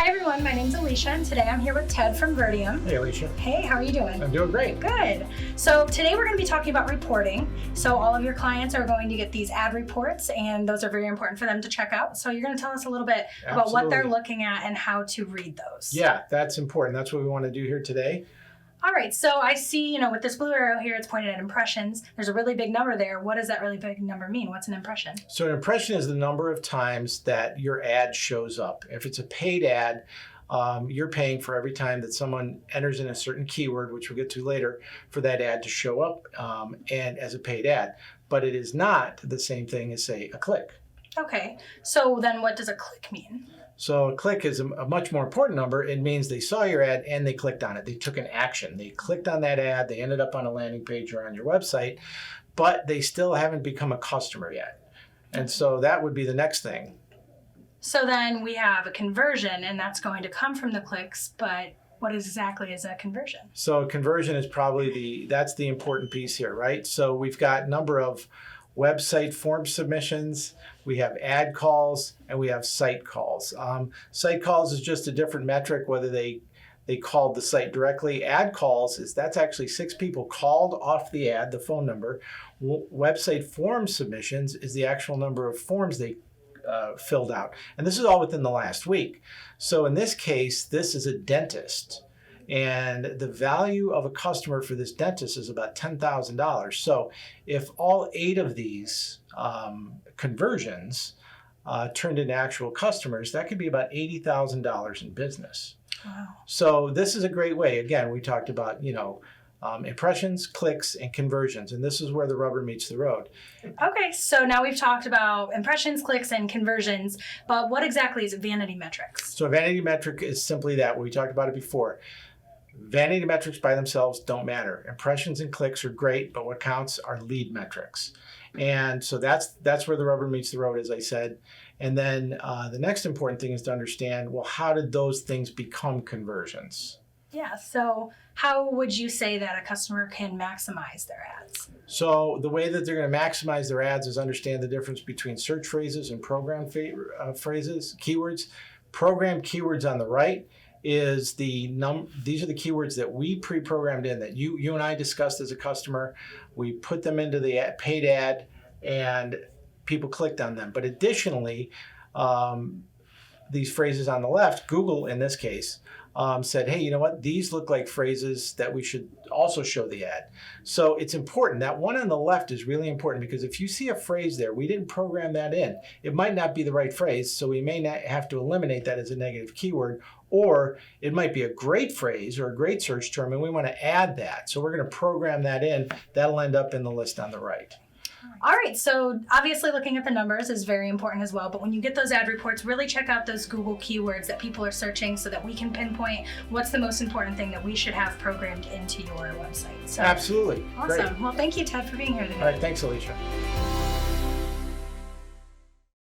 Hi everyone, my name's Alicia and today I'm here with Ted from Vertium. Hey Alicia. Hey, how are you doing? I'm doing great. Good. So today we're going to be talking about reporting. So all of your clients are going to get these ad reports and those are very important for them to check out. So you're going to tell us a little bit about what they're looking at and how to read those. Yeah, that's important. That's what we want to do here today. All right, so I see, with this blue arrow here, it's pointed at impressions. There's a really big number there. What does that really big number mean? What's an impression? So an impression is the number of times that your ad shows up. If it's a paid ad, you're paying for every time that someone enters in a certain keyword, which we'll get to later, for that ad to show up and as a paid ad. But it is not the same thing as, say, a click. Okay, so then what does a click mean? So a click is a much more important number. It means they saw your ad and they clicked on it. They took an action. They clicked on that ad. They ended up on a landing page or on your website, but they still haven't become a customer yet. And so that would be the next thing. So then we have a conversion, and that's going to come from the clicks, but what exactly is a conversion? So conversion is probably that's the important piece here, right? So we've got a number of website form submissions, we have ad calls, and we have site calls. Site calls is just a different metric, whether they called the site directly. Ad calls that's actually 6 people called off the ad, the phone number. Website form submissions is the actual number of forms they filled out. And this is all within the last week. So in this case, this is a dentist. And the value of a customer for this dentist is about $10,000. So if all 8 of these conversions turned into actual customers, that could be about $80,000 in business. Wow. So this is a great way. Again, we talked about, impressions, clicks, and conversions. And this is where the rubber meets the road. Okay, so now we've talked about impressions, clicks, and conversions, but what exactly is Vanity Metrics? So a vanity metric is simply that. We talked about it before. Vanity metrics by themselves don't matter. Impressions and clicks are great, but what counts are lead metrics. And so that's where the rubber meets the road, as I said. And then the next important thing is to understand, well, how did those things become conversions? Yeah, so how would you say that a customer can maximize their ads? So the way that they're going to maximize their ads is understand the difference between search phrases and program phrases, keywords. Program keywords on the right is these are the keywords that we pre-programmed in, that you and I discussed as a customer. We put them into the paid ad and people clicked on them. But additionally, these phrases on the left, Google in this case, said, hey, you know what? These look like phrases that we should also show the ad. So it's important. That one on the left is really important because if you see a phrase there, we didn't program that in. It might not be the right phrase, so we may not have to eliminate that as a negative keyword, or it might be a great phrase or a great search term and we want to add that. So we're going to program that in. That'll end up in the list on the right. All right, so obviously looking at the numbers is very important as well, but when you get those ad reports, really check out those Google keywords that people are searching so that we can pinpoint what's the most important thing that we should have programmed into your website. So, Absolutely. Awesome. Great. Well, thank you, Ted, for being here today. All right, thanks, Alicia.